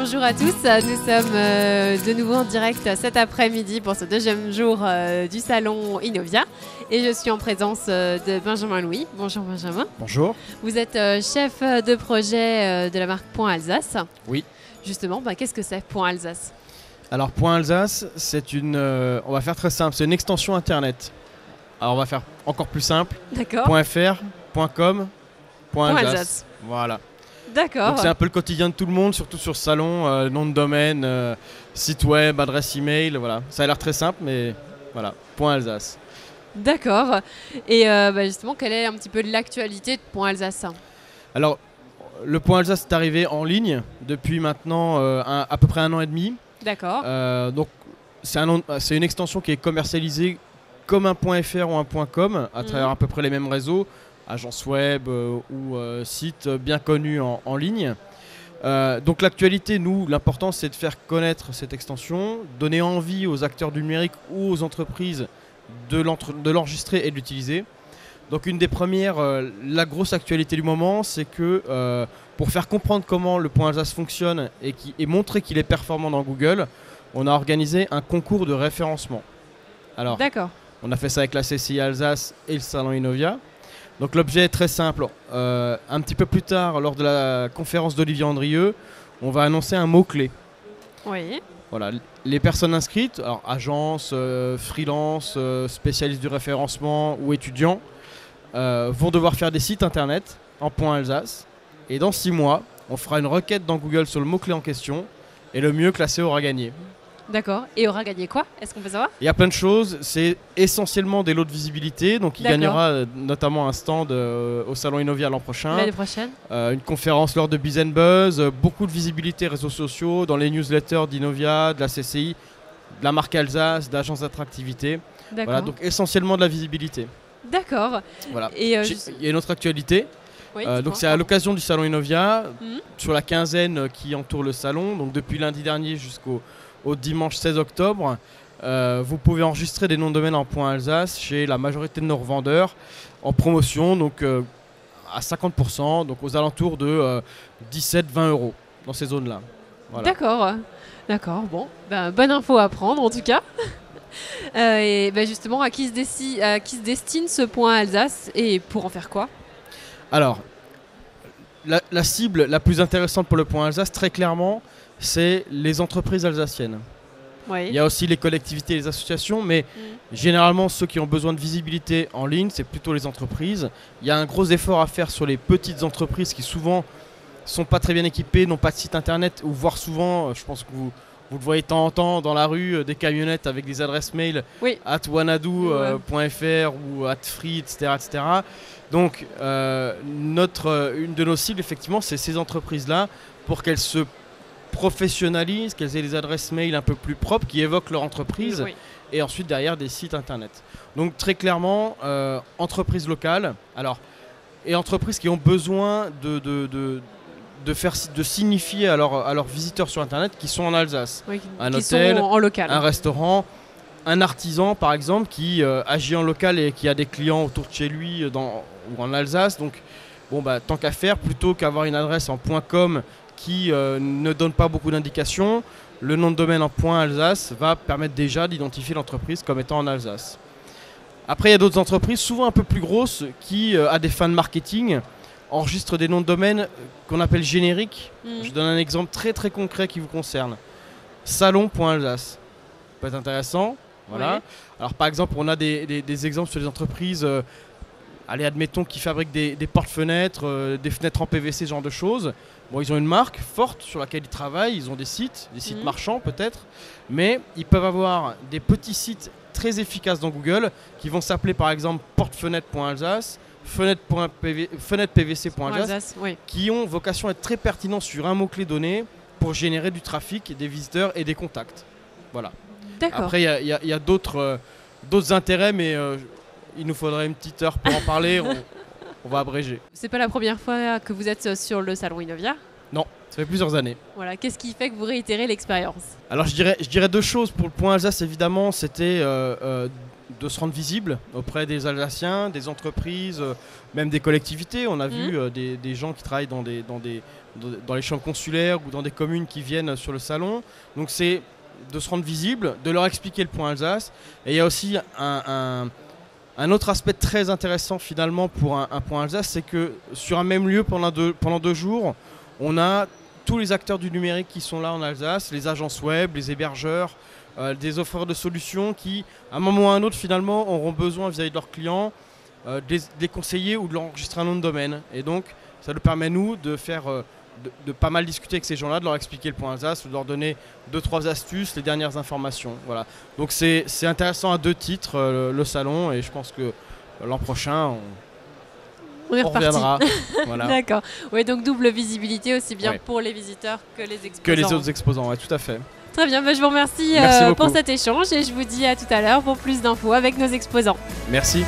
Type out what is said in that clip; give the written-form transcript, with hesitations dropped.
bonjour à tous, nous sommes de nouveau en direct cet après-midi pour ce deuxième jour du salon Innovia et je suis en présence de Benjamin Louis. Bonjour Benjamin. Bonjour. Vous êtes chef de projet de la marque Point Alsace. Oui. Justement, qu'est-ce que c'est Point Alsace? Alors Point Alsace, c'est une, on va faire très simple, c'est une extension internet. Alors on va faire encore plus simple. D'accord. .fr, .com, Point Alsace. Voilà. D'accord. Donc c'est un peu le quotidien de tout le monde, surtout sur ce salon, nom de domaine, site web, adresse email, voilà. Ça a l'air très simple, mais voilà, Point Alsace. D'accord. Et justement, quelle est un petit peu l'actualité de Point Alsace? Alors, le Point Alsace est arrivé en ligne depuis maintenant à peu près 1 an et demi. D'accord. Donc c'est une extension qui est commercialisée comme un .fr ou un .com à travers à peu près les mêmes réseaux, agences web ou sites bien connus en ligne. Donc l'actualité, nous, l'important c'est de faire connaître cette extension, donner envie aux acteurs du numérique ou aux entreprises de l'enregistrer et de l'utiliser. Donc une des premières, la grosse actualité du moment, c'est que pour faire comprendre comment le Point Alsace fonctionne et montrer qu'il est performant dans Google, on a organisé un concours de référencement. Alors, d'accord. On a fait ça avec la CCI Alsace et le salon Innovia. Donc l'objet est très simple. Un petit peu plus tard, lors de la conférence d'Olivier Andrieux, on va annoncer un mot-clé. Oui. Voilà, les personnes inscrites, alors agences, freelance, spécialistes du référencement ou étudiants, vont devoir faire des sites internet en Point Alsace. Et dans 6 mois, on fera une requête dans Google sur le mot-clé en question et le mieux classé aura gagné. D'accord. Et aura gagné quoi? Est-ce qu'on peut savoir? Il y a plein de choses. C'est essentiellement des lots de visibilité. Donc il gagnera notamment un stand au salon Innovia l'an prochain. L'année prochaine. Une conférence lors de Biz & Buzz. Beaucoup de visibilité réseaux sociaux, dans les newsletters d'Innovia, de la CCI, de la marque Alsace, d'agences d'attractivité. Voilà, donc essentiellement de la visibilité. D'accord. Voilà. Et il y a une autre actualité. Oui, donc c'est à l'occasion du salon Innovia, sur la quinzaine qui entoure le salon, donc depuis lundi dernier jusqu'au dimanche 16 octobre, vous pouvez enregistrer des noms de domaine en Point Alsace chez la majorité de nos revendeurs en promotion, donc à 50%, donc aux alentours de 17-20 € dans ces zones-là. Voilà. D'accord. Bon, bonne info à prendre en tout cas. Et justement, à qui se destine ce Point Alsace et pour en faire quoi? Alors, la cible la plus intéressante pour le Point Alsace, très clairement, c'est les entreprises alsaciennes. Oui. Il y a aussi les collectivités et les associations, mais généralement ceux qui ont besoin de visibilité en ligne, c'est plutôt les entreprises. Il y a un gros effort à faire sur les petites entreprises qui souvent sont pas très bien équipées, n'ont pas de site internet, ou voire souvent, je pense que vous le voyez de temps en temps dans la rue, des camionnettes avec des adresses mail @wanadoo.fr ou @free, etc. Donc une de nos cibles, effectivement, c'est ces entreprises-là pour qu'elles se professionnalisent, qu'elles aient des adresses mail un peu plus propres qui évoquent leur entreprise et ensuite derrière des sites internet. Donc très clairement, entreprises locales et entreprises qui ont besoin de signifier à leurs visiteurs sur internet qui sont en Alsace. Un hôtel, en local. Un restaurant, un artisan par exemple qui agit en local et qui a des clients autour de chez lui ou en Alsace. Donc tant qu'à faire, plutôt qu'avoir une adresse en .com qui ne donne pas beaucoup d'indications, le nom de domaine en Point Alsace va permettre déjà d'identifier l'entreprise comme étant en Alsace. Après, il y a d'autres entreprises, souvent un peu plus grosses, qui, à des fins de marketing, enregistrent des noms de domaine qu'on appelle génériques. Je donne un exemple très très concret qui vous concerne. Salon.alsace. Ça peut être intéressant. Voilà. Oui. Alors par exemple, on a des exemples sur les entreprises, admettons, qui fabriquent des portes-fenêtres, des fenêtres en PVC, ce genre de choses. Bon, ils ont une marque forte sur laquelle ils travaillent, ils ont des sites marchands peut-être, mais ils peuvent avoir des petits sites très efficaces dans Google qui vont s'appeler par exemple porte-fenêtre.alsace, fenêtre-pvc.alsace, qui ont vocation à être très pertinents sur un mot-clé donné pour générer du trafic, des visiteurs et des contacts. Voilà. Après, il y a d'autres intérêts, mais il nous faudrait une petite heure pour en parler. On va abréger. C'est pas la première fois que vous êtes sur le salon Innovia? Non, ça fait plusieurs années. Voilà, qu'est-ce qui fait que vous réitérez l'expérience? Alors je dirais 2 choses. Pour le Point Alsace, évidemment, c'était de se rendre visible auprès des Alsaciens, des entreprises, même des collectivités. On a vu des gens qui travaillent dans les chambres consulaires ou dans des communes qui viennent sur le salon. Donc c'est de se rendre visible, de leur expliquer le point Alsace. Et il y a aussi un autre aspect très intéressant finalement pour un point Alsace, c'est que sur un même lieu pendant 2 jours, on a tous les acteurs du numérique qui sont là en Alsace, les agences web, les hébergeurs, des offreurs de solutions qui, à un moment ou à un autre, finalement, auront besoin vis-à-vis de leurs clients des conseiller ou de leur enregistrer un nom de domaine. Et donc, ça nous permet, nous, de faire, de pas mal discuter avec ces gens-là, de leur expliquer le point Alsace, de leur donner 2-3 astuces, les dernières informations. Voilà. Donc, c'est intéressant à 2 titres, le salon, et je pense que l'an prochain, on reviendra. Voilà. D'accord. Oui, donc double visibilité aussi bien pour les visiteurs que les exposants. Que les autres exposants, oui, tout à fait. Très bien, je vous remercie pour cet échange et je vous dis à tout à l'heure pour plus d'infos avec nos exposants. Merci.